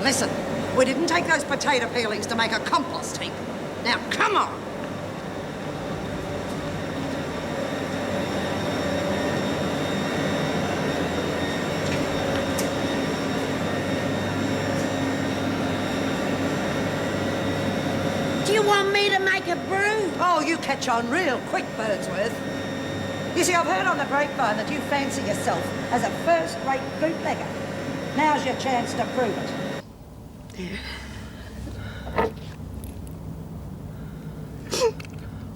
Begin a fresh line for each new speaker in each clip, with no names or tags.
Listen, we didn't take those potato peelings to make a compost heap. Now, come on.
Do you want me to make a brew?
Oh, you catch on real quick, Birdsworth. You see, I've heard on the grapevine that you fancy yourself as a first-rate bootlegger. Now's your chance to prove it.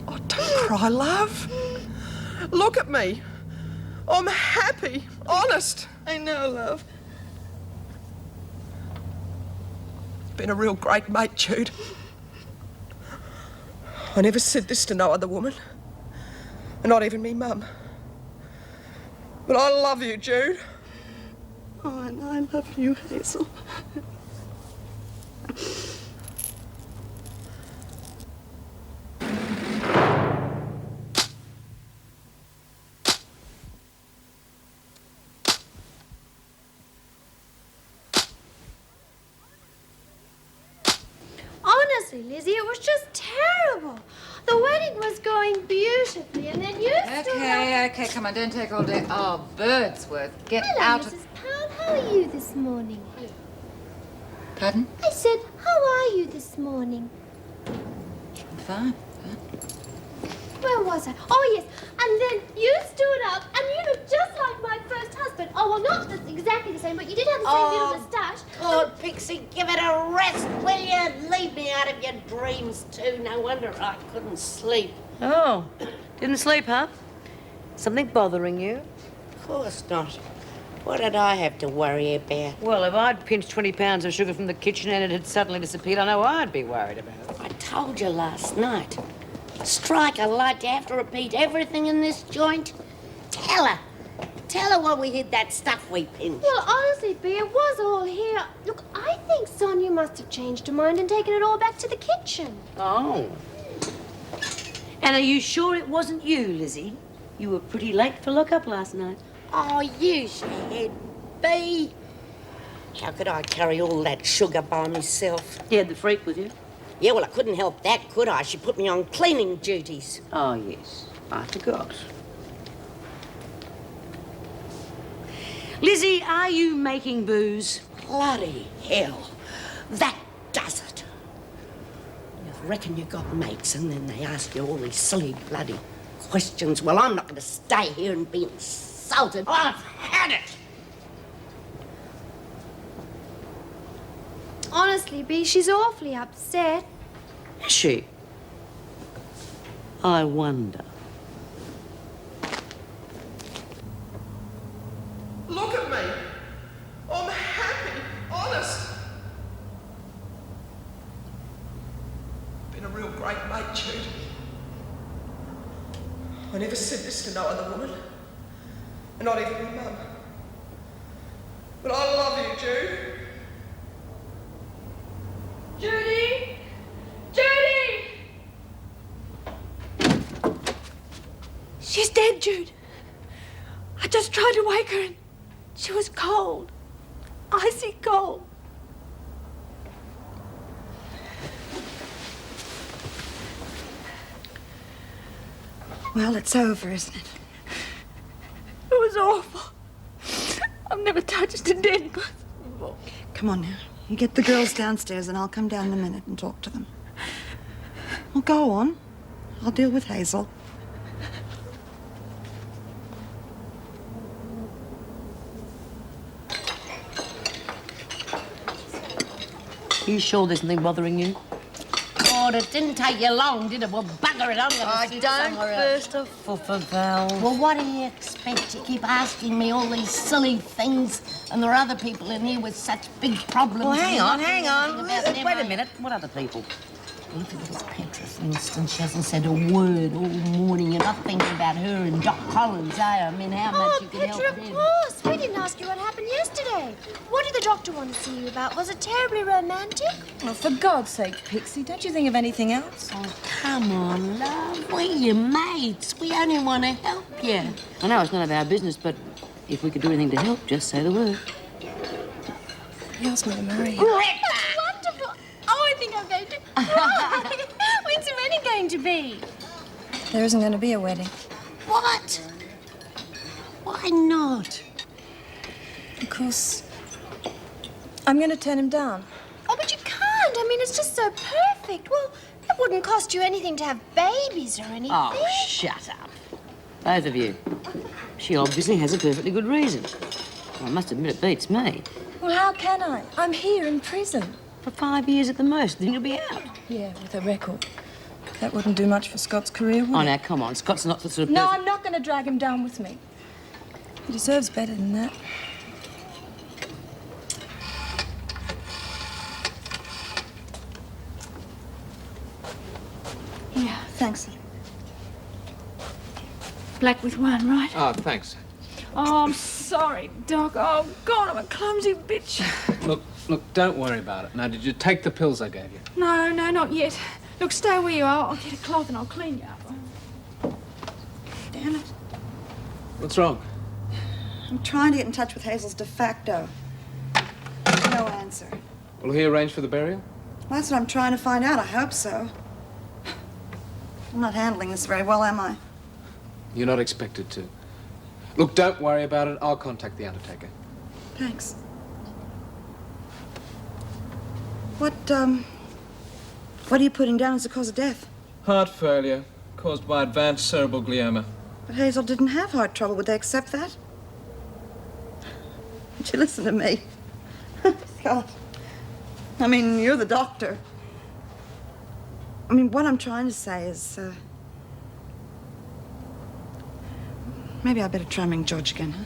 Oh, don't cry, love. Look at me. I'm happy, honest.
I know, love.
Been a real great mate, Jude. I never said this to no other woman. Not even me mum. But I love you, Jude.
Oh, and I love you, Hazel.
Honestly, Lizzie, it was just terrible. The wedding was going beautifully, and then you stood up...
Okay, come on, don't take all day. Oh, Birdsworth, get
Hello,
out
Mrs.
of...
Pound. How are you this morning?
Pardon?
I said, how are you this morning?
Fine.
Where was I? Oh, yes. And then you stood up, and you looked just like my first husband. Oh, well, not exactly the same, but you did have the same little moustache.
God, Pixie, give it a rest, will you? Leave me out of your dreams, too. No wonder I couldn't sleep.
Oh, didn't sleep, huh? Something bothering you?
Of course not. What did I have to worry about?
Well, if I'd pinched 20 pounds of sugar from the kitchen and it had suddenly disappeared, I know I'd be worried about it.
I told you last night. Strike a light. You have to repeat everything in this joint. Tell her. Tell her where we hid that stuff we pinched.
Well, honestly, B, it was all here. Look, I think Sonia must have changed her mind and taken it all back to the kitchen.
Oh. And are you sure it wasn't you, Lizzie? You were pretty late for lock-up last night.
Oh, use your head, B. How could I carry all that sugar by myself?
You had the freak with you?
Yeah, well, I couldn't help that, could I? She put me on cleaning duties.
Oh, yes. I forgot. Lizzie, are you making booze?
Bloody hell. That does it. You reckon you got mates and then they ask you all these silly bloody questions. Well, I'm not going to stay here and be insulted. I've had it.
Honestly, B, she's awfully upset.
Is she? I wonder.
Look at me. I'm happy, honest. Been a real great mate, Jude. I never said this to no other woman. Not even my mum. But I love you, Jude.
Judy! Judy!
She's dead, Jude. I just tried to wake her and she was cold. Icy cold.
Well, it's over, isn't it?
It was awful. I've never touched a dead person before.
Come on now. You get the girls downstairs and I'll come down in a minute and talk to them. Well, go on. I'll deal with Hazel.
Are you sure there's nothing bothering you?
God, it didn't take you long, did it? Well, bugger it, I'm going to sit somewhere else.
burst a fuffer, Val.
Well, what do you expect? You keep asking me all these silly things, and there are other people in here with such big problems.
Well,
and
hang
you're
on,
not
hang
doing
on.
anything about them,
Wait
are
a
you?
minute. What other people?
Look at little Petra, for instance. She hasn't said a word all morning. You're not thinking about her and Doc Collins, eh? I mean, how much you can
Petra,
help
of
them.
course. We didn't ask you what happened yesterday. What did the doctor want to see you about? Was it terribly romantic?
Oh, for God's sake, Pixie, don't you think of anything else?
Oh, come on, love. We're your mates. We only want to help you.
I know it's none of our business, but if we could do anything to help, just say the word.
He asked me to marry him.
That's wonderful. Oh, I think I'm going to cry. When's the wedding going to be?
There isn't going to be a wedding.
What? Why not?
Because I'm going to turn him down.
Oh, but you can't. I mean, it's just so perfect. Well, it wouldn't cost you anything to have babies or anything.
Oh, shut up. Both of you. She obviously has a perfectly good reason. Well, I must admit it beats me.
Well, how can I? I'm here in prison.
For 5 years at the most, then you'll be out.
Yeah, with a record. That wouldn't do much for Scott's career, would
Oh,
it?
now, come on. Scott's not the sort of
No,
person...
I'm not going to drag him down with me. He deserves better than that.
Yeah, thanks.
Black with wine, right?
Oh, thanks.
Oh, I'm sorry, Doc. Oh, God, I'm a clumsy bitch.
Look, don't worry about it. Now, did you take the pills I gave you?
No, not yet. Look, stay where you are. I'll get a cloth and I'll clean you up. Damn it.
What's wrong?
I'm trying to get in touch with Hazel's de facto. No answer.
Will he arrange for the burial?
Well, that's what I'm trying to find out. I hope so. I'm not handling this very well, am I?
You're not expected to. Look, don't worry about it. I'll contact the undertaker.
Thanks. What are you putting down as the cause of death?
Heart failure caused by advanced cerebral glioma.
But Hazel didn't have heart trouble. Would they accept that? Would you listen to me? God. I mean, you're the doctor. I mean, what I'm trying to say is, maybe I better try and ring George again, huh?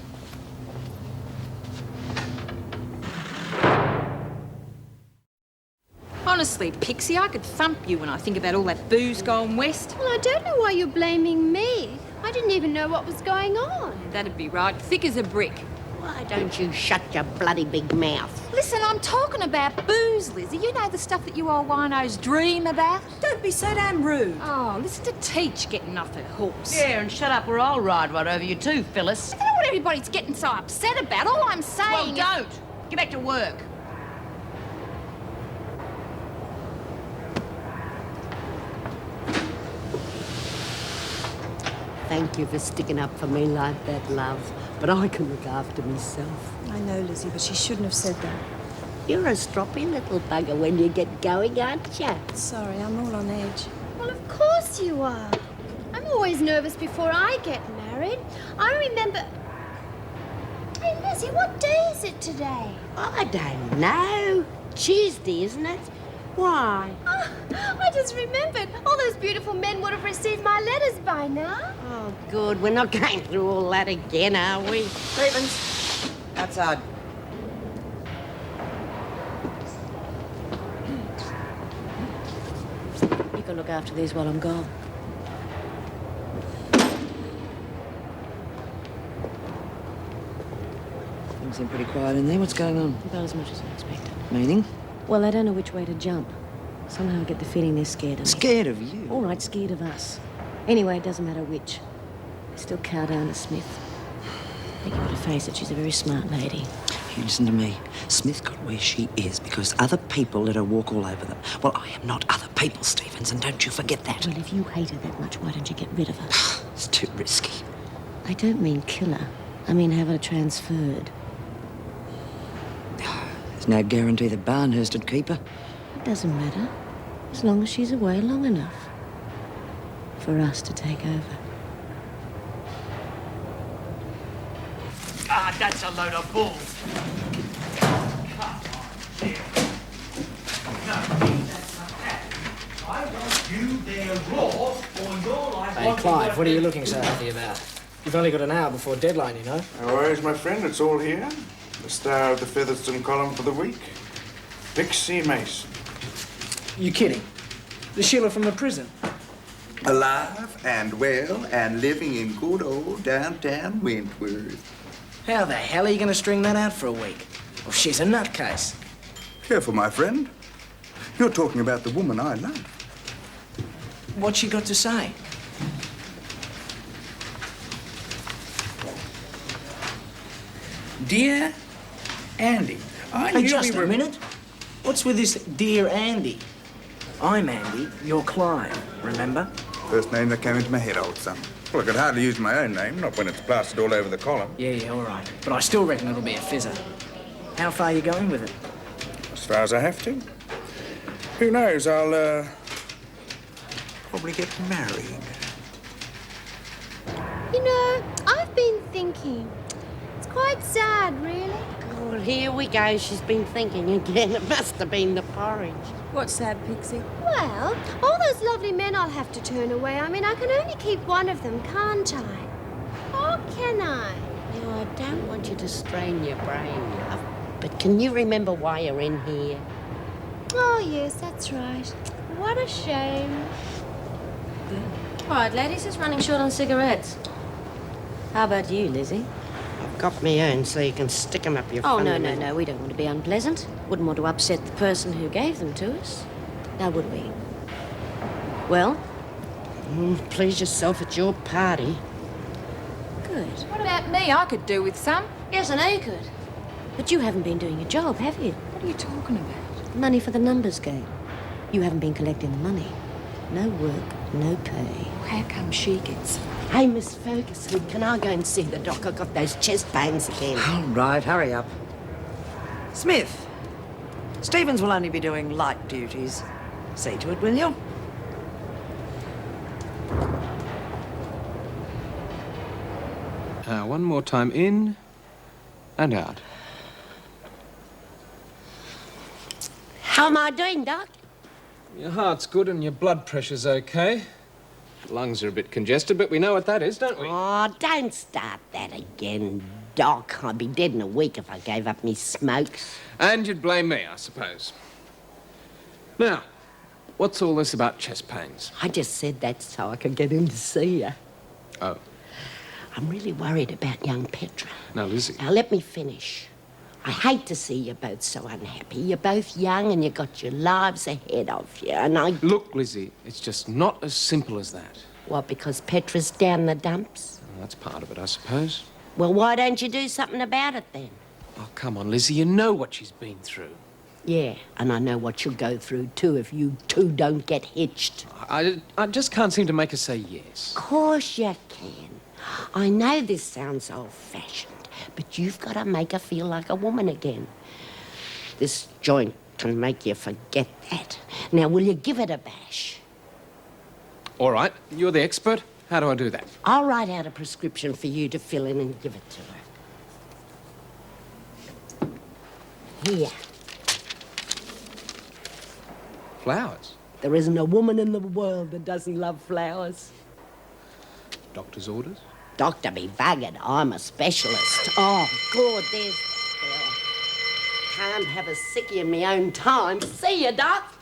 Honestly, Pixie, I could thump you when I think about all that booze going west.
Well, I don't know why you're blaming me. I didn't even know what was going on.
That'd be right. Thick as a brick.
Why don't you shut your bloody big mouth?
Listen, I'm talking about booze, Lizzie. You know the stuff that you old winos dream about?
Don't be so damn rude.
Oh, listen to Teach getting off her horse.
Yeah, and shut up or I'll ride right over you too, Phyllis.
I don't know what everybody's getting so upset about. All I'm saying
Well, don't. Get back to work.
Thank you for sticking up for me like that, love. But I can look after myself.
I know, Lizzie, but she shouldn't have said that.
You're a stroppy little bugger when you get going, aren't you?
Sorry, I'm all on edge.
Well, of course you are. I'm always nervous before I get married. I remember... Hey, Lizzie, what day is it today?
I don't know. Tuesday, isn't it? Why?
Oh, I just remembered. All those beautiful men would have received my letters by now.
Oh, good. We're not going through all that again, are we?
Stevens, outside.
You can look after these while I'm gone. Things seem pretty quiet in there. What's going on?
About as much as I expected.
Meaning?
Well, I don't know which way to jump. Somehow I get the feeling they're scared of me.
Scared of you?
All right, scared of us. Anyway, it doesn't matter which. They still cow down to Smith. I think you better face it, she's a very smart lady.
You listen to me. Smith got where she is because other people let her walk all over them. Well, I am not other people, Stevens, and don't you forget that.
Well, if you hate her that much, why don't you get rid of her?
It's too risky.
I don't mean kill her. I mean have her transferred.
There's no guarantee that Barnhurst would keep her.
It doesn't matter, as long as she's away long enough for us to take over.
Ah, that's a load of bull. Come on, dear. No, that's not that. I want you there raw, or your life.
Hey, Clive, what are you looking so happy about? You've only got an hour before deadline, you know.
No worries, my friend. It's all here. The star of the Featherston column for the week. Pixie Mason.
You kidding? The Sheila from the prison.
Alive and well and living in good old downtown Wentworth.
How the hell are you going to string that out for a week? Well, she's a nutcase.
Careful, my friend. You're talking about the woman I love.
What's she got to say?
Dear Andy,
I
Hey,
knew
just
we
a
were...
minute. What's with this Dear Andy? I'm Andy, you're Clive, remember?
First name that came into my head, old son. Well, I could hardly use my own name, not when it's plastered all over the column.
Yeah, all right. But I still reckon it'll be a fizzer. How far are you going with it?
As far as I have to. Who knows, I'll, probably get married.
You know, I've been thinking. It's quite sad, really.
Well, here we go. She's been thinking again. It must have been the porridge.
What's sad, Pixie?
Well, all those lovely men I'll have to turn away. I mean, I can only keep one of them, can't I? Or can I?
No, I don't want you to strain your brain, love. But can you remember why you're in here?
Oh, yes, that's right. What a shame.
All right, ladies, who's running short on cigarettes? How about you, Lizzie?
I've got my own, so you can stick 'em up your
Oh, no,
fundament.
no. We don't want to be unpleasant. Wouldn't want to upset the person who gave them to us. Now, would we? Well?
Please yourself at your party.
Good.
What about me? I could do with some.
Yes, I know you could. But you haven't been doing your job, have you?
What are you talking about?
Money for the numbers game. You haven't been collecting the money. No work, no pay.
How come she gets some?
Hey, Miss Ferguson, can I go and see the doc? I got those chest pains again.
All right, hurry up. Smith, Stevens will only be doing light duties. See to it, will you?
One more time in and out.
How am I doing, Doc?
Your heart's good and your blood pressure's okay. Lungs are a bit congested, but we know what that is, don't we?
Oh, don't start that again, Doc. I'd be dead in a week if I gave up me smokes.
And you'd blame me, I suppose. Now, what's all this about chest pains?
I just said that so I could get in to see you.
Oh.
I'm really worried about young Petra.
Now, Lizzie.
Now, let me finish. I hate to see you both so unhappy. You're both young and you've got your lives ahead of you, and I...
Look, Lizzie, it's just not as simple as that.
What, because Petra's down the dumps?
Well, that's part of it, I suppose.
Well, why don't you do something about it then?
Oh, come on, Lizzie, you know what she's been through.
Yeah, and I know what she'll go through too if you two don't get hitched.
I just can't seem to make her say yes.
Of course you can. I know this sounds old-fashioned, but you've got to make her feel like a woman again. This joint can make you forget that. Now, will you give it a bash?
All right, you're the expert. How do I do that?
I'll write out a prescription for you to fill in and give it to her. Here.
Flowers?
There isn't a woman in the world that doesn't love flowers.
Doctor's orders?
Doctor be buggered, I'm a specialist. Oh, God, there's the bell. Can't have a sickie in my own time. See you, Doc.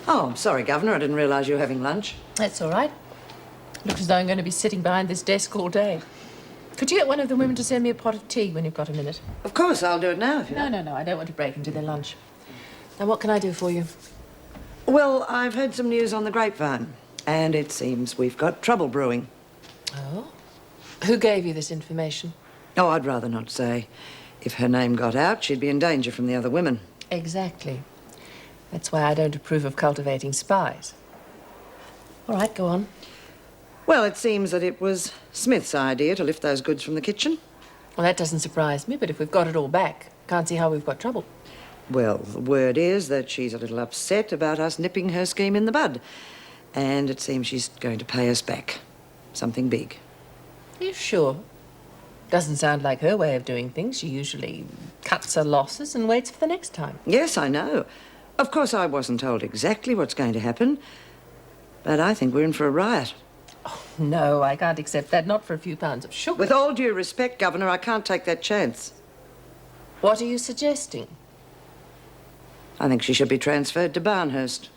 Oh, I'm sorry, Governor. I didn't realise you were having lunch.
That's all right. Looks as though I'm going to be sitting behind this desk all day. Could you get one of the women to send me a pot of tea when you've got a minute?
Of course, I'll do it now if you like.
No, I don't want to break into their lunch. Now, what can I do for you?
Well, I've heard some news on the grapevine, and it seems we've got trouble brewing.
Oh? Who gave you this information?
Oh, I'd rather not say. If her name got out, she'd be in danger from the other women.
Exactly. That's why I don't approve of cultivating spies. All right, go on.
Well, it seems that it was Smith's idea to lift those goods from the kitchen.
Well, that doesn't surprise me, but if we've got it all back, can't see how we've got trouble.
Well, the word is that she's a little upset about us nipping her scheme in the bud. And it seems she's going to pay us back. Something big.
Are you sure? Doesn't sound like her way of doing things. She usually cuts her losses and waits for the next time.
Yes, I know. Of course, I wasn't told exactly what's going to happen, but I think we're in for a riot.
Oh, no, I can't accept that. Not for a few pounds of sugar.
With all due respect, Governor, I can't take that chance.
What are you suggesting?
I think she should be transferred to Barnhurst.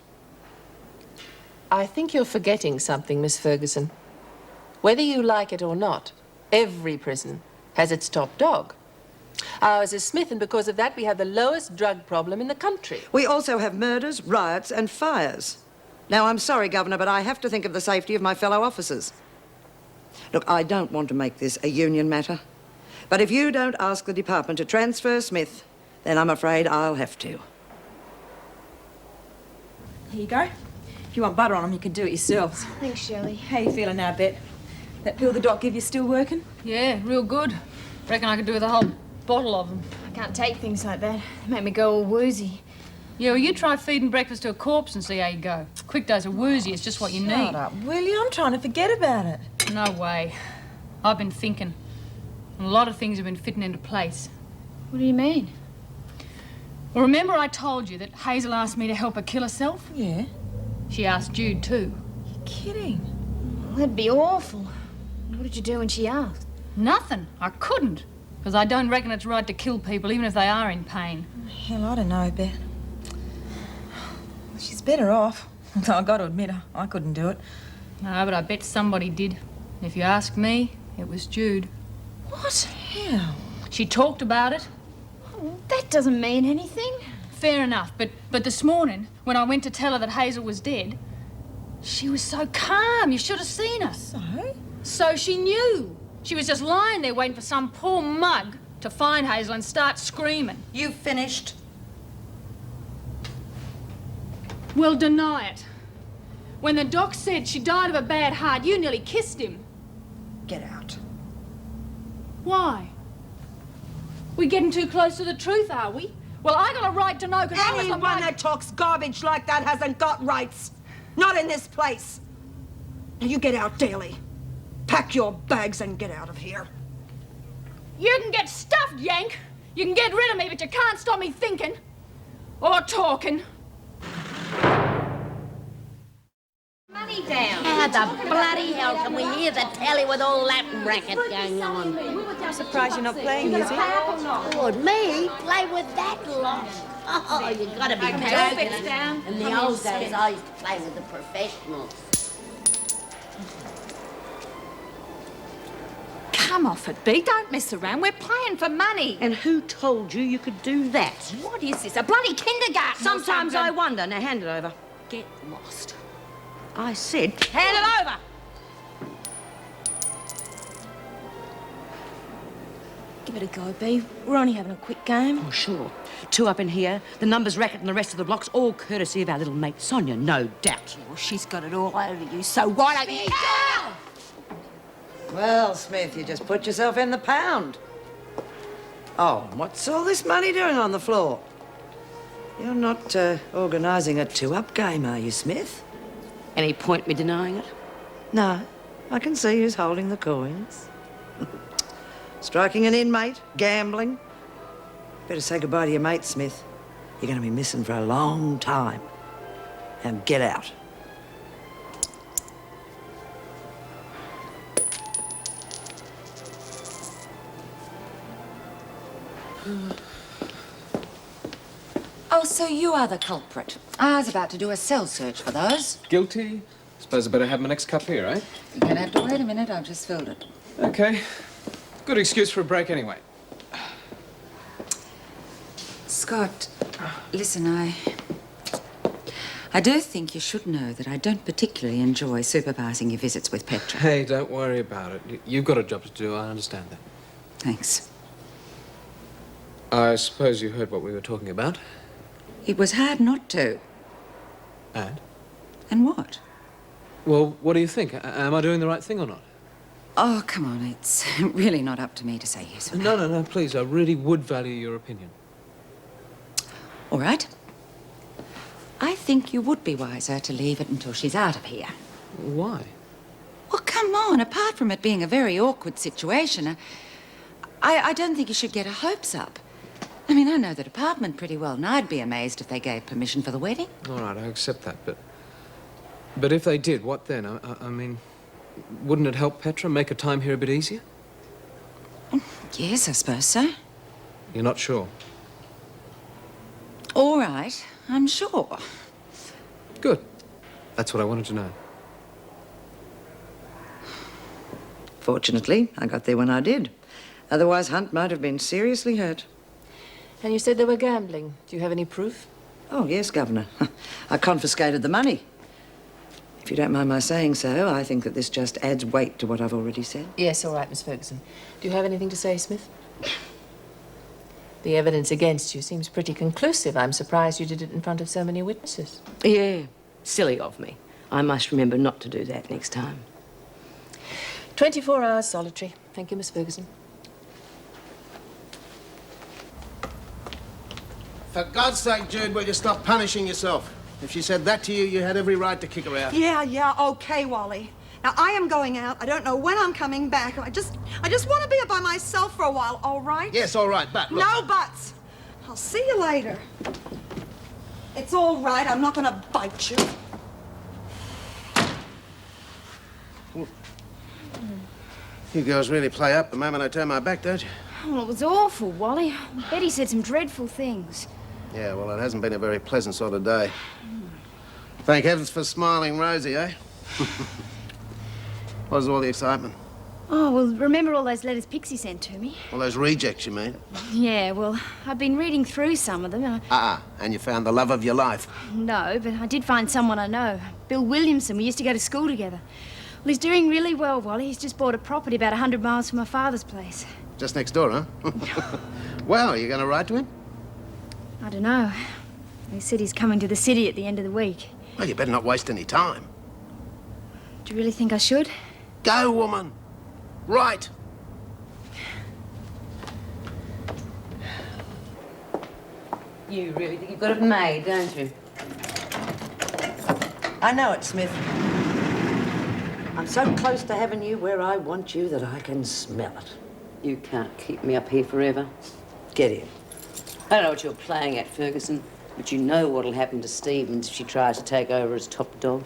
I think you're forgetting something, Miss Ferguson. Whether you like it or not, every prison has its top dog. Ours is Smith, and because of that, we have the lowest drug problem in the country.
We also have murders, riots, and fires. Now, I'm sorry, Governor, but I have to think of the safety of my fellow officers. Look, I don't want to make this a union matter, But if you don't ask the department to transfer Smith, then I'm afraid I'll have to.
Here you go. If you want butter on them, you can do it yourselves.
Thanks, Shirley.
How you feeling now, Bet? That pill the doc give you still working?
Yeah, real good. Reckon I could do with a whole bottle of them.
I can't take things like that. They make me go all woozy.
Yeah, well, you try feeding breakfast to a corpse and see how you go. Quick dose of woozy is just what you need.
Shut up, will you? I'm trying to forget about it.
No way. I've been thinking. And a lot of things have been fitting into place.
What do you mean?
Well, remember I told you that Hazel asked me to help her kill herself?
Yeah.
She asked Jude too.
You're kidding.
Well, that'd be awful. What did you do when she asked?
Nothing. I couldn't. Because I don't reckon it's right to kill people even if they are in pain.
Hell, I don't know, Bet. She's better off. Although I've got to admit, I couldn't do it.
No, but I bet somebody did. If you ask me, it was Jude.
What? How?
She talked about it.
Oh, that doesn't mean anything.
Fair enough, but this morning, when I went to tell her that Hazel was dead, she was so calm. You should have seen her. So she knew. She was just lying there waiting for some poor mug to find Hazel and start screaming.
You finished?
Well, deny it. When the doc said she died of a bad heart, you nearly kissed him.
Get out.
Why? We getting too close to the truth, are we? Well, I got a right to know because
Anyone that talks garbage like that hasn't got rights. Not in this place. Now you get out, Daly. Pack your bags and get out of here.
You can get stuffed, Yank. You can get rid of me, but you can't stop me thinking. Or talking.
Money down. How the bloody hell can we hear the telly with all that racket going on?
I'm surprised you're not playing, Lizzie.
Lord, me? Play with that lot? Oh, you gotta be joking.
Down.
In the old days, I used to play with the professionals.
Come off it, B. Don't mess around. We're playing for money.
And who told you you could do that?
What is this, a bloody kindergarten?
Sometimes I wonder. Now hand it over.
Get lost.
I said, hand it over!
Give it a go, B. We're only having a quick game.
Oh, sure. Two up in here, the numbers racket and the rest of the blocks, all courtesy of our little mate Sonia, no doubt.
Well, she's got it all over you, so why don't you...
Well, Smith, you just put yourself in the pound. Oh, and what's all this money doing on the floor? You're not organising a two-up game, are you, Smith?
Any point me denying it?
No, I can see who's holding the coins. Striking an inmate, gambling. Better say goodbye to your mate, Smith. You're going to be missing for a long time. Now get out.
Oh, so you are the culprit. I was about to do a cell search for those.
Guilty? Suppose I better have my next cup here, eh?
You're gonna have to wait a minute, I've just filled it.
Okay. Good excuse for a break anyway.
Scott, listen, I do think you should know that I don't particularly enjoy supervising your visits with Petra.
Hey, don't worry about it. You've got a job to do, I understand that.
Thanks.
I suppose you heard what we were talking about.
It was hard not to.
And?
And what?
Well, what do you think? Am I doing the right thing or not?
Oh, come on, it's really not up to me to say yes or no.
No, please. I really would value your opinion.
All right. I think you would be wiser to leave it until she's out of here.
Why?
Well, come on. Apart from it being a very awkward situation, I don't think you should get her hopes up. I mean, I know the department pretty well, and I'd be amazed if they gave permission for the wedding.
All right, I accept that, but if they did, what then? I mean, wouldn't it help Petra make her time here a bit easier?
Yes, I suppose so.
You're not sure?
All right, I'm sure.
Good. That's what I wanted to know.
Fortunately, I got there when I did. Otherwise, Hunt might have been seriously hurt.
And you said they were gambling. Do you have any proof?
Oh, yes, Governor. I confiscated the money. If you don't mind my saying so, I think that this just adds weight to what I've already said.
Yes, all right, Miss Ferguson. Do you have anything to say, Smith? The evidence against you seems pretty conclusive. I'm surprised you did it in front of so many witnesses.
Yeah, silly of me. I must remember not to do that next time.
24 hours solitary. Thank you, Miss Ferguson.
For God's sake, Jude, will you stop punishing yourself? If she said that to you, you had every right to kick her out.
Yeah, okay, Wally. Now, I am going out. I don't know when I'm coming back. I just want to be by myself for a while, all right?
Yes, all right, but look.
No buts. I'll see you later. It's all right. I'm not going to bite you.
You girls really play up the moment I turn my back, don't you?
Well, it was awful, Wally. Betty said some dreadful things.
Yeah, well, it hasn't been a very pleasant sort of day. Thank heavens for smiling Rosie, eh? What was all the excitement?
Oh, well, remember all those letters Pixie sent to me?
All those rejects, you mean?
Yeah, well, I've been reading through some of them. And
And you found the love of your life.
No, but I did find someone I know. Bill Williamson. We used to go to school together. Well, he's doing really well, Wally. He's just bought a property about 100 miles from my father's place.
Just next door, huh? Well, you going to write to him?
I don't know. He said he's coming to the city at the end of the week.
Well, you better not waste any time.
Do you really think I should?
Go, woman. Right.
You really think you've got it made, don't you?
I know it, Smith. I'm so close to having you where I want you that I can smell it.
You can't keep me up here forever.
Get in.
I don't know what you're playing at, Ferguson, but you know what'll happen to Stevens if she tries to take over as top dog.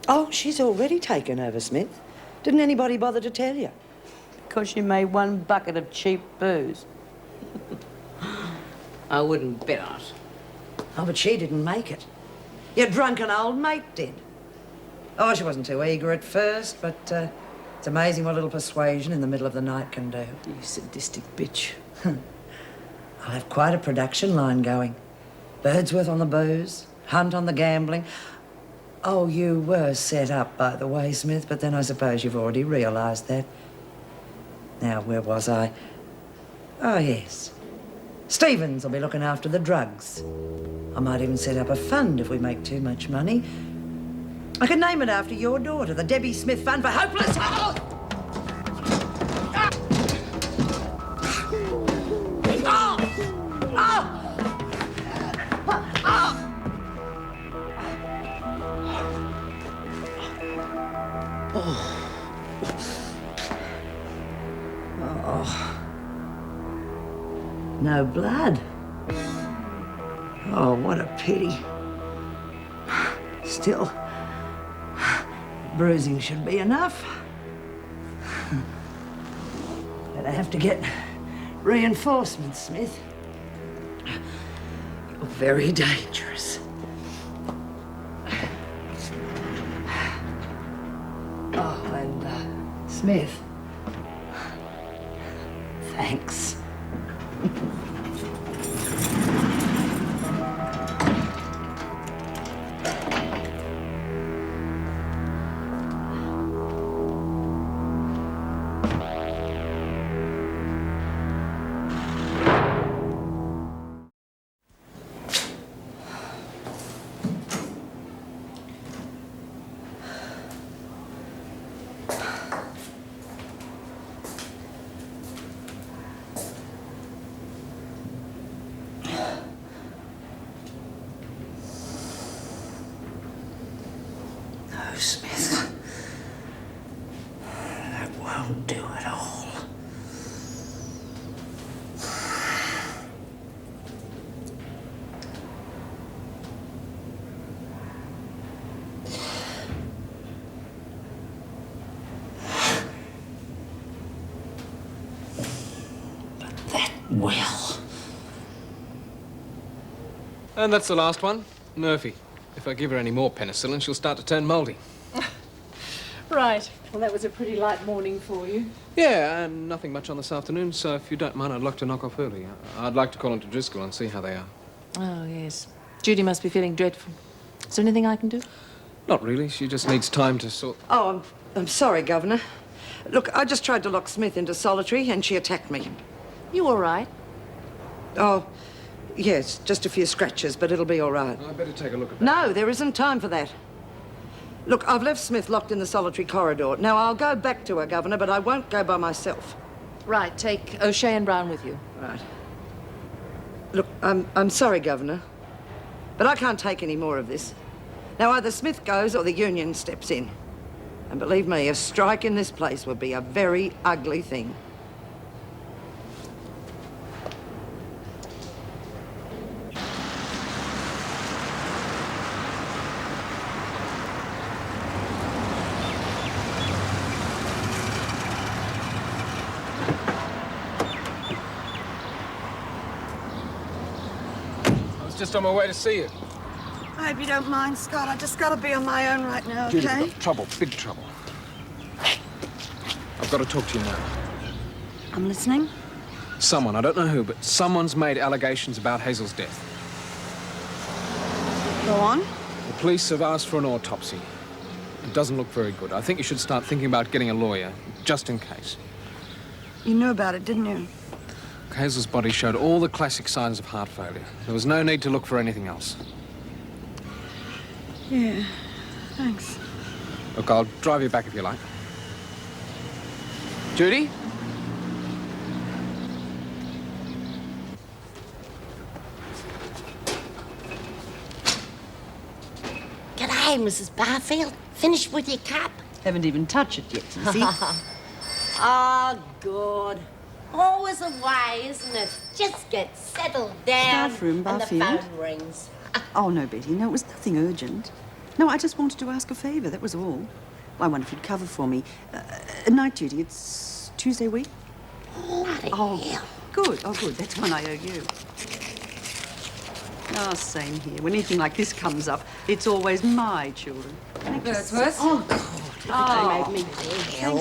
Oh, she's already taken over, Smith. Didn't anybody bother to tell you?
Because you made one bucket of cheap booze. I wouldn't bet on it.
Oh, but she didn't make it. Your drunken old mate did. Oh, she wasn't too eager at first, but it's amazing what little persuasion in the middle of the night can do.
You sadistic bitch.
I'll have quite a production line going. Birdsworth on the booze, Hunt on the gambling. Oh, you were set up, by the way, Smith, but then I suppose you've already realised that. Now, where was I? Oh, yes. Stevens will be looking after the drugs. I might even set up a fund if we make too much money. I could name it after your daughter, the Debbie Smith Fund for Hopeless Health! No blood. Oh, what a pity. Still, bruising should be enough. But I have to get reinforcements, Smith. You're very dangerous. Oh, and Smith, thanks. Smith. That won't do at all. But that will.
And that's the last one. Murphy. If I give her any more penicillin, she'll start to turn mouldy.
Right. Well, that was a pretty light morning for you.
Yeah, and nothing much on this afternoon, so if you don't mind, I'd like to knock off early. I'd like to call into Driscoll and see how they are.
Oh, yes. Judy must be feeling dreadful. Is there anything I can do?
Not really. She just needs time to sort...
Oh, I'm sorry, Governor. Look, I just tried to lock Smith into solitary and she attacked me.
You all right?
Oh, yes, just a few scratches, but it'll be all right.
I better take a look at that.
No, there isn't time for that. Look, I've left Smith locked in the solitary corridor. Now, I'll go back to her, Governor, but I won't go by myself.
Right, take O'Shea and Brown with you.
Right. Look, I'm sorry, Governor, but I can't take any more of this. Now, either Smith goes or the union steps in. And believe me, a strike in this place would be a very ugly thing.
I was just on my way to see you.
I hope you don't mind, Scott. I just gotta be on my own right now,
Judy,
okay?
we've got trouble, big trouble. I've got to talk to you now.
I'm listening.
Someone, I don't know who, but someone's made allegations about Hazel's death.
Go on.
The police have asked for an autopsy. It doesn't look very good. I think you should start thinking about getting a lawyer, just in case.
You knew about it, didn't you?
Hazel's body showed all the classic signs of heart failure. There was no need to look for anything else.
Yeah, thanks.
Look, I'll drive you back if you like. Judy?
G'day, Mrs. Barfield. Finished with your cup?
Haven't even touched it yet, Sissy.
Oh, good. Always a way, isn't it? Just get settled down
Bathroom,
and the
Barfield.
phone rings.
Oh, no, Betty. No, it was nothing urgent. No, I just wanted to ask a favour, that was all. I wonder if you'd cover for me. Night duty, it's Tuesday week?
Oh,
good. Oh, good. That's one I owe you. Oh, same here. When anything like this comes up, it's always my children.
Wordsworth?
Oh, God.
Oh.
They made me hell.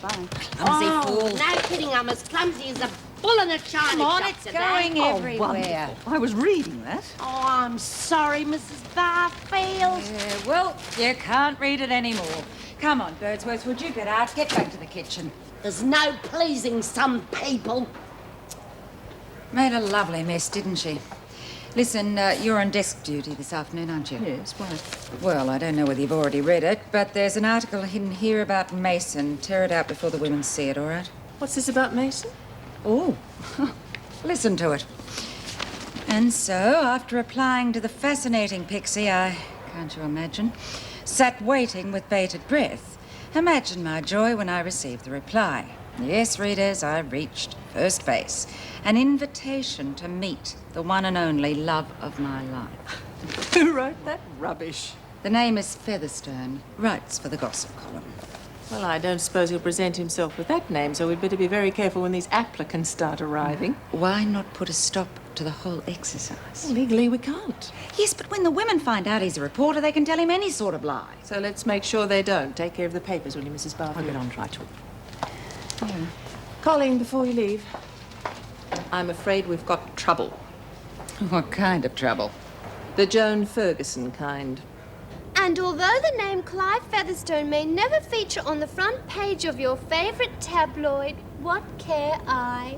Bye.
Clumsy fool. No kidding, I'm as clumsy as a bull in a china
Come on,
shop
it's
today.
going everywhere.
Wonderful. I was reading that.
Oh, I'm sorry, Mrs. Barfield.
Yeah, well, you can't read it anymore. Come on, Birdsworth, would you get out? Get back to the kitchen.
There's no pleasing some people.
Made a lovely mess, didn't she? Listen, you're on desk duty this afternoon, aren't you?
Yes, why?
Well, I don't know whether you've already read it, but there's an article hidden here about Mason. Tear it out before the women see it, all right?
What's this about Mason?
Oh, listen to it. And so, after applying to the fascinating Pixie, can't you imagine, sat waiting with bated breath. Imagine my joy when I received the reply. Yes, readers, I reached first base. An invitation to meet the one and only love of my life.
Who wrote that rubbish?
The name is Featherstone. Writes for the gossip column.
Well, I don't suppose he'll present himself with that name, so we'd better be very careful when these applicants start arriving.
Why not put a stop to the whole exercise?
Well, legally, we can't.
Yes, but when the women find out he's a reporter, they can tell him any sort of lie.
So let's make sure they don't. Take care of the papers, will you, Mrs. Barfield?
I'll get on right to it.
Colleen, before you leave, I'm afraid we've got trouble.
What kind of trouble?
The Joan Ferguson kind.
And although the name Clive Featherstone may never feature on the front page of your favourite tabloid, what care I?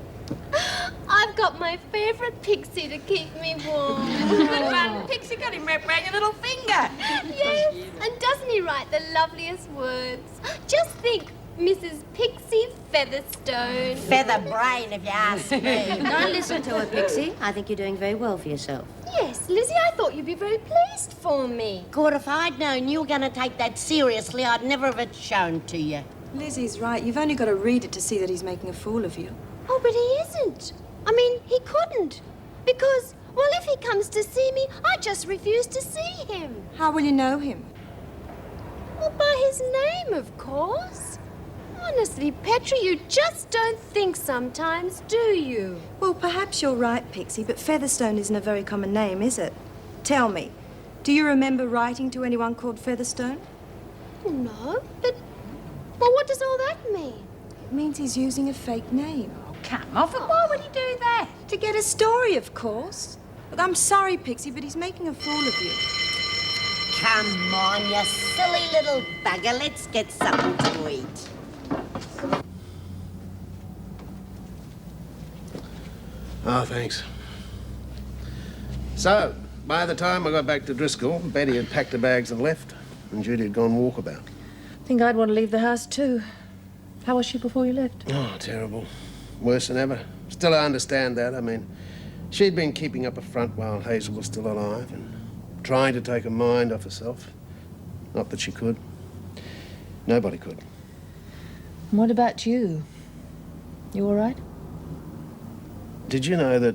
I've got my favourite Pixie to keep me warm.
Good one, Pixie. Got him wrapped around your little finger.
Yes, and doesn't he write the loveliest words? Just think, Mrs. Pixie Featherstone.
Feather brain, if you ask me.
Don't listen to her, Pixie. I think you're doing very well for yourself.
Yes, Lizzie, I thought you'd be very pleased for me.
Good, if I'd known you were going to take that seriously, I'd never have it shown to you.
Lizzie's right. You've only got to read it to see that he's making a fool of you.
Oh, but he isn't. I mean, he couldn't. Because, well, if he comes to see me, I just refuse to see him.
How will you know him?
Well, by his name, of course. Honestly, Petra, you just don't think sometimes, do you?
Well, perhaps you're right, Pixie, but Featherstone isn't a very common name, is it? Tell me, do you remember writing to anyone called Featherstone?
No, but... Well, what does all that mean?
It means he's using a fake name.
Oh, come off it. Why would he do that?
To get a story, of course. But I'm sorry, Pixie, but he's making a fool of you.
Come on, you silly little bugger. Let's get something to eat.
Oh, thanks. So, by the time I got back to Driscoll, Betty had packed her bags and left, and Judy had gone walkabout.
I think I'd want to leave the house too. How was she before you left?
Oh, terrible. Worse than ever. Still, I understand that. I mean, she'd been keeping up a front while Hazel was still alive and trying to take her mind off herself. Not that she could. Nobody could.
What about you? You all right?
Did you know that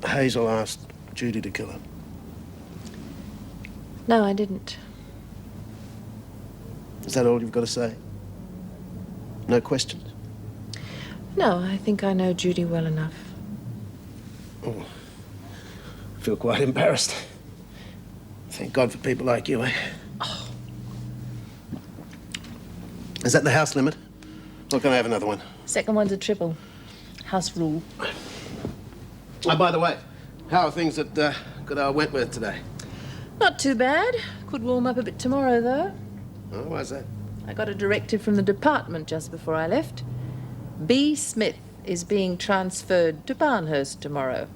Hazel asked Judy to kill her?
No, I didn't.
Is that all you've got to say? No questions?
No, I think I know Judy well enough.
Oh, I feel quite embarrassed. Thank God for people like you, eh? Oh. Is that the house limit? Or can I have another one?
Second one's a triple. House rule.
Oh, by the way, how are things at good old Wentworth today?
Not too bad. Could warm up a bit tomorrow, though.
Oh, why's that?
I got a directive from the department just before I left. B. Smith is being transferred to Barnhurst tomorrow.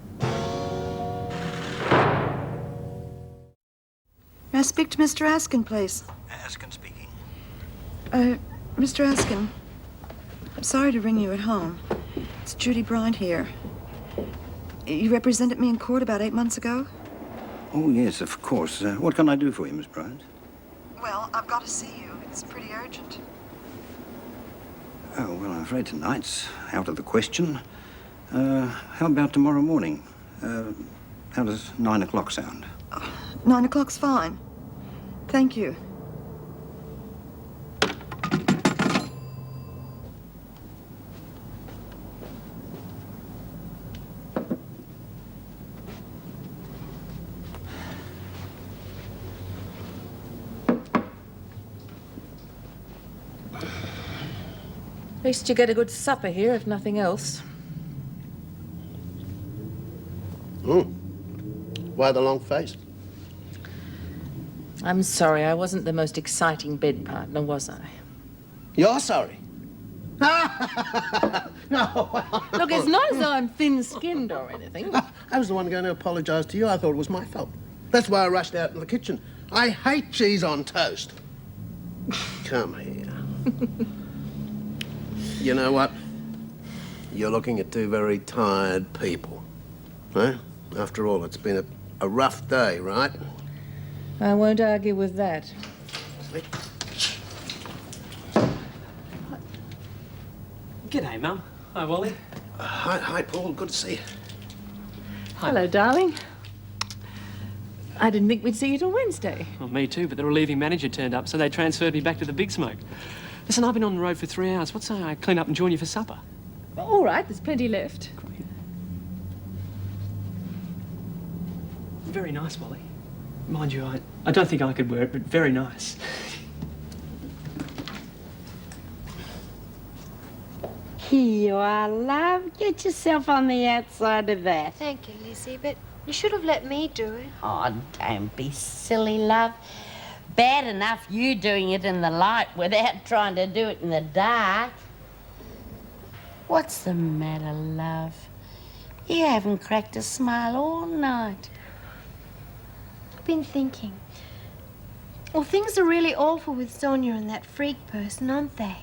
May I speak to Mr. Askin, please?
Askin speaking.
Mr. Askin, I'm sorry to ring you at home. It's Judy Bryant here. You represented me in court about 8 months ago?
Oh, yes, of course. What can I do for you, Miss Bryant?
Well, I've got to see you. It's pretty urgent.
Oh, well, I'm afraid tonight's out of the question. How about tomorrow morning? How does 9 o'clock sound?
9 o'clock's fine. Thank you.
At least you get a good supper here, if nothing else.
Why the long face?
I'm sorry, I wasn't the most exciting bed partner, was I?
You're sorry?
No. Look, it's not as though I'm thin-skinned or anything.
I was the one going to apologise to you. I thought it was my fault. That's why I rushed out in the kitchen. I hate cheese on toast. Come here. You know what? You're looking at two very tired people. Eh? After all, it's been a rough day, right?
I won't argue with that.
G'day, Mum. Hi, Wally.
Hi, Paul. Good to see you.
Hello, darling. I didn't think we'd see you till Wednesday.
Well, me too, but the relieving manager turned up, so they transferred me back to the Big Smoke. Listen, I've been on the road for 3 hours. What say I clean up and join you for supper?
All right, there's plenty left.
Very nice, Wally. Mind you, I don't think I could wear it, but very nice.
Here you are, love. Get yourself on the outside of that.
Thank you, Lizzie, but you should have let me do it.
Oh, don't be silly, love. Bad enough you doing it in the light without trying to do it in the dark. What's the matter, love? You haven't cracked a smile all night.
I've been thinking. Well, things are really awful with Sonia and that freak person, aren't they?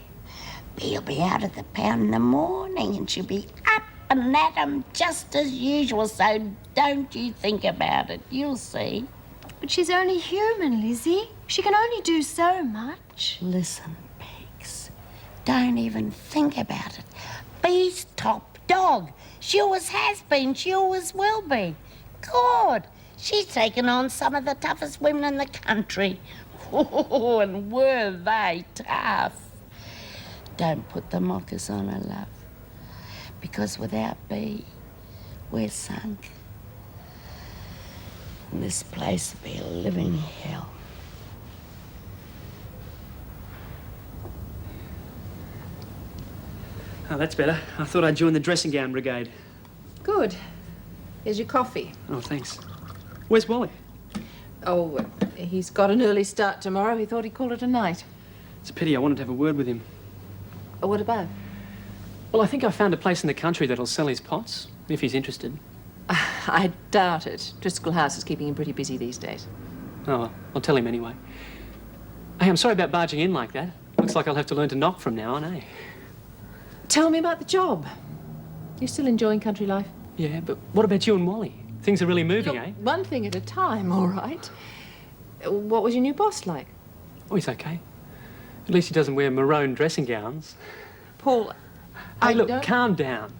He'll be out at the pound in the morning and she'll be up and at 'em just as usual, so don't you think about it. You'll see.
But she's only human, Lizzie. She can only do so much.
Listen, Pigs, don't even think about it. Be's top dog. She always has been. She always will be. God, she's taken on some of the toughest women in the country. Oh, and were they tough. Don't put the mockers on her, love. Because without B, we're sunk. And this place will be a living hell.
Oh, that's better. I thought I'd join the dressing gown brigade.
Good. Here's your coffee.
Oh, thanks. Where's Wally?
Oh, he's got an early start tomorrow. He thought he'd call it a night.
It's a pity. I wanted to have a word with him.
Oh, what about?
Well, I think I found a place in the country that'll sell his pots, if he's interested.
I doubt it. Driscoll House is keeping him pretty busy these days.
Oh, well, I'll tell him anyway. Hey, I'm sorry about barging in like that. Looks like I'll have to learn to knock from now on, eh?
Tell me about the job. You still enjoying country life?
Yeah, but what about you and Wally? Things are really moving,
Look,
eh?
one thing at a time, all right. What was your new boss like?
Oh, he's okay. At least he doesn't wear maroon dressing gowns.
Paul,
Hey, look, calm down.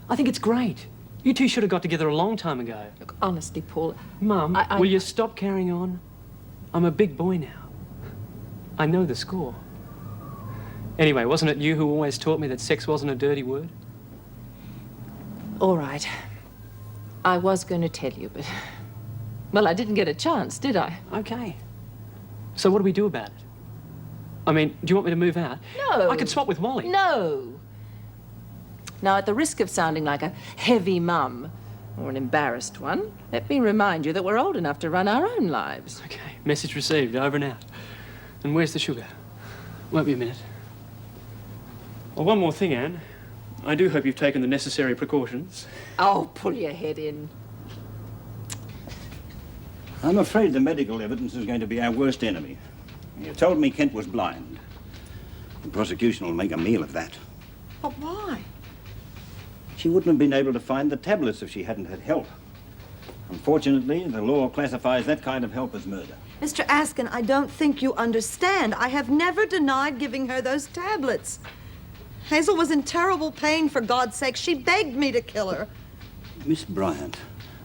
I think it's great. You two should have got together a long time ago.
Look, honestly, Paul...
Mum, will you stop carrying on? I'm a big boy now. I know the score. Anyway, wasn't it you who always taught me that sex wasn't a dirty word?
All right. I was going to tell you, but... Well, I didn't get a chance, did I?
Okay. So what do we do about it? I mean, do you want me to move out?
No.
I could swap with Wally.
No. Now, at the risk of sounding like a heavy mum or an embarrassed one, let me remind you that we're old enough to run our own lives.
Okay, message received, over and out. And where's the sugar? Won't be a minute. Well, one more thing, Anne. I do hope you've taken the necessary precautions.
Oh, pull your head in.
I'm afraid the medical evidence is going to be our worst enemy. You told me Kent was blind. The prosecution will make a meal of that.
But why?
She wouldn't have been able to find the tablets if she hadn't had help. Unfortunately, the law classifies that kind of help as murder.
Mr. Askin, I don't think you understand. I have never denied giving her those tablets. Hazel was in terrible pain, for God's sake. She begged me to kill her.
Miss Bryant,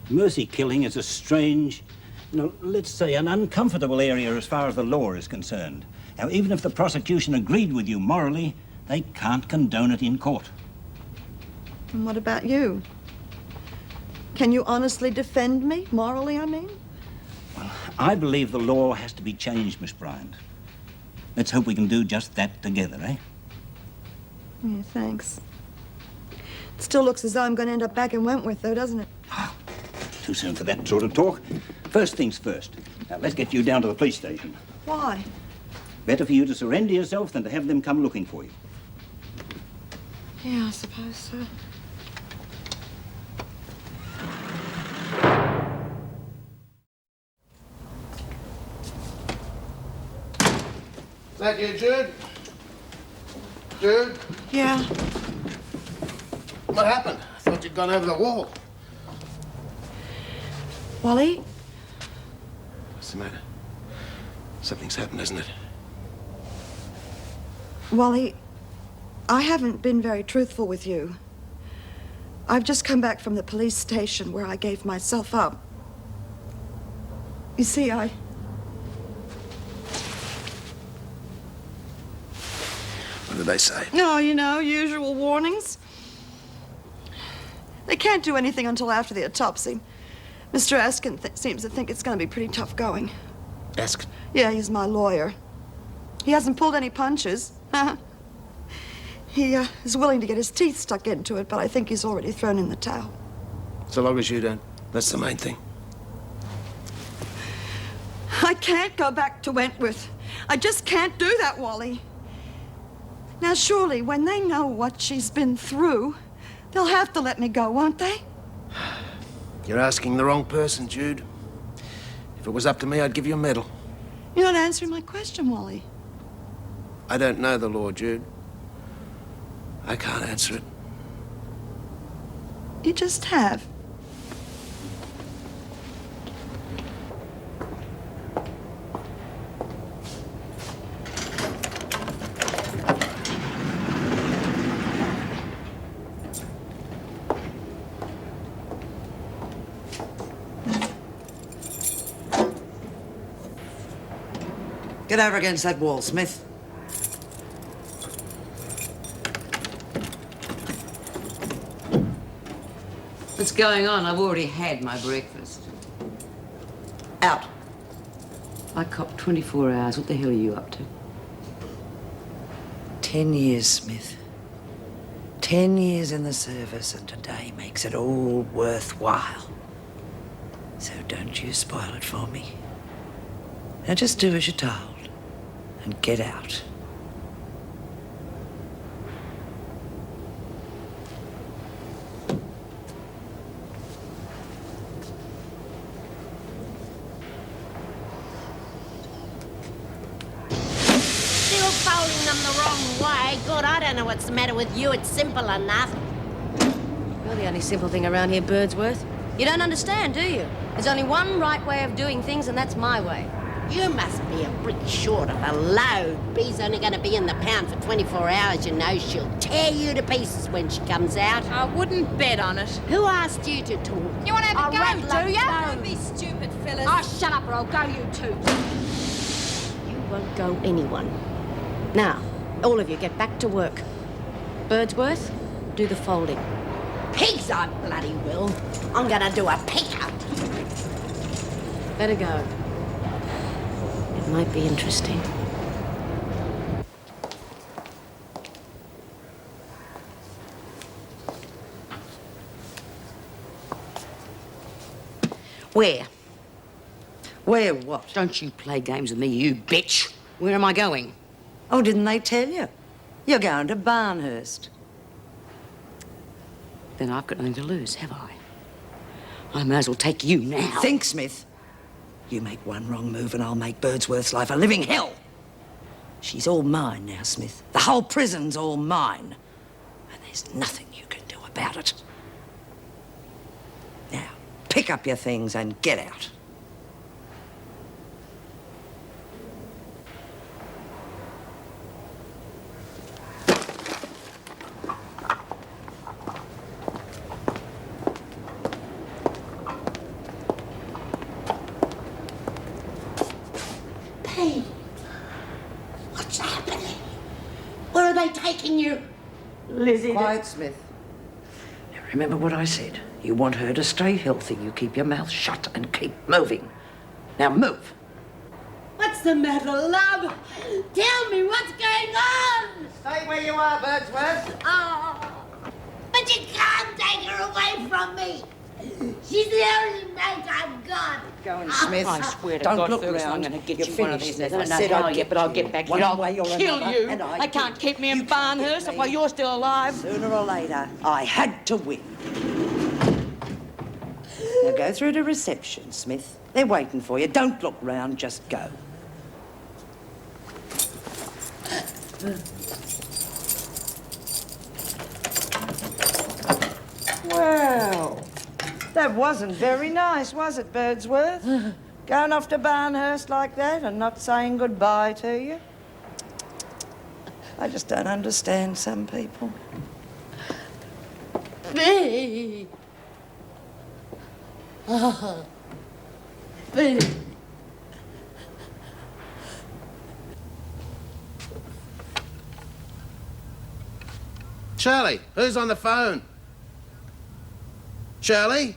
mercy killing is a strange, let's say an uncomfortable area as far as the law is concerned. Now, even if the prosecution agreed with you morally, they can't condone it in court.
And what about you? Can you honestly defend me? Morally, I mean?
Well, I believe the law has to be changed, Miss Bryant. Let's hope we can do just that together, eh?
Yeah, thanks. It still looks as though I'm going to end up back in Wentworth, though, doesn't it?
Too soon for that sort of talk. First things first. Now, let's get you down to the police station.
Why?
Better for you to surrender yourself than to have them come looking for you.
Yeah, I suppose so.
Is that you, Jude? Jude?
Yeah.
What happened? I thought you'd gone over the wall.
Wally?
What's the matter? Something's happened, isn't it?
Wally, I haven't been very truthful with you. I've just come back from the police station where I gave myself up. You see,
What did they say?
Oh, you know, usual warnings. They can't do anything until after the autopsy. Mr. Askin seems to think it's going to be pretty tough going.
Askin?
Yeah, he's my lawyer. He hasn't pulled any punches. He is willing to get his teeth stuck into it, but I think he's already thrown in the towel.
So long as you don't. That's the main thing.
I can't go back to Wentworth. I just can't do that, Wally. Now, surely, when they know what she's been through, they'll have to let me go, won't they?
You're asking the wrong person, Jude. If it was up to me, I'd give you a medal.
You're not answering my question, Wally.
I don't know the law, Jude. I can't answer it.
You just have.
Get over against that wall, Smith.
What's going on? I've already had my breakfast.
Out.
I copped 24 hours. What the hell are you up to?
10 years, Smith. 10 years in the service, and today makes it all worthwhile. So don't you spoil it for me. Now just do as you're told and get out.
way. Good, I don't know what's the matter with you. It's simple enough.
You're the only simple thing around here, Birdsworth. You don't understand, do you? There's only one right way of doing things, and that's my way.
You must be a brick short of a load. Bee's only going to be in the pound for 24 hours. You know she'll tear you to pieces when she comes out.
I wouldn't bet on it.
Who asked you to talk?
You want to have a go, do you?
Don't
be stupid, Phyllis.
Oh, shut up or I'll go you too.
You won't go anyone. Now, all of you get back to work. Birdsworth, do the folding.
Pigs I bloody will. I'm going to do a pick-up.
Better go. It might be interesting.
Where?
Where what?
Don't you play games with me, you bitch. Where am I going?
Oh, didn't they tell you? You're going to Barnhurst.
Then I've got nothing to lose, have I? I may as well take you now.
Think, Smith. You make one wrong move and I'll make Birdsworth's life a living hell. She's all mine now, Smith. The whole prison's all mine. And there's nothing you can do about it. Now, pick up your things and get out.
Hey, what's happening? Where are they taking you? Lizzie.
Quiet, Smith. Now, remember what I said. You want her to stay healthy. You keep your mouth shut and keep moving. Now, move.
What's the matter, love? Tell me what's going on.
Stay where you are, Birdsworth.
Oh, but you can't take her away from me. She's the only mate I've got.
Go on, Smith.
I swear to
Don't
God,
look
Ferguson,
round.
I'm going to get
You're
you one of
finished,
these. I
Smith.
don't
I said
know how
I'd
yet, but I'll get back.
One
I'll
way or
kill
another,
you.
and
I can't keep me in Barnhurst while you're still alive.
Sooner or later, I had to win. Now go through to reception, Smith. They're waiting for you. Don't look round, just go. Well, that wasn't very nice, was it, Birdsworth? Going off to Barnhurst like that and not saying goodbye to you? I just don't understand some people.
Bee. Oh. Bee.
Shirley, who's on the phone? Shirley?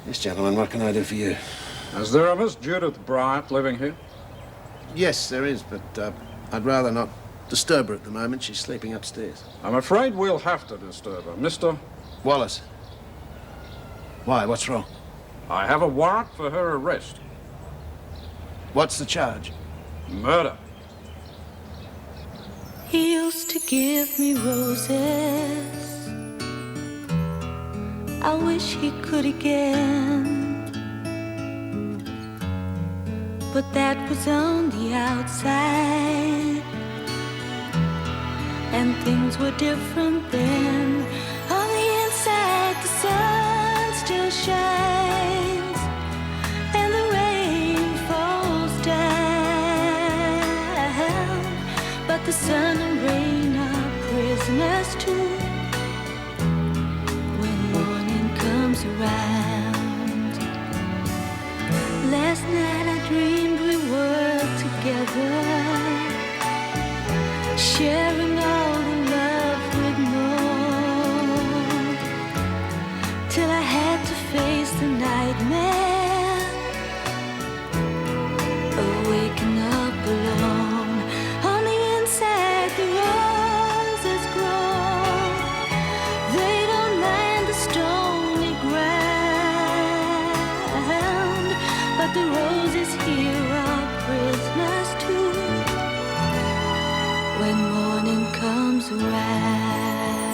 Yes, gentlemen, what can I do for you?
Is there a Miss Judith Bryant living here?
Yes, there is, but I'd rather not disturb her at the moment. She's sleeping upstairs.
I'm afraid we'll have to disturb her. Mr.
Wallace. Why, what's wrong?
I have a warrant for her arrest.
What's the charge?
Murder.
He used to give me roses. I wish he could again. But that was on the outside, and things were different then. On the inside, the sun still shines, and the rain falls down. But the sun and rain are prisoners too when morning comes around. Last night I dreamed we were together, sharing all the love we'd known, till I had to face the nightmare of waking up alone. On the inside the roses grow, they don't mind the stony ground, but the roses here are prisoners too when morning comes around.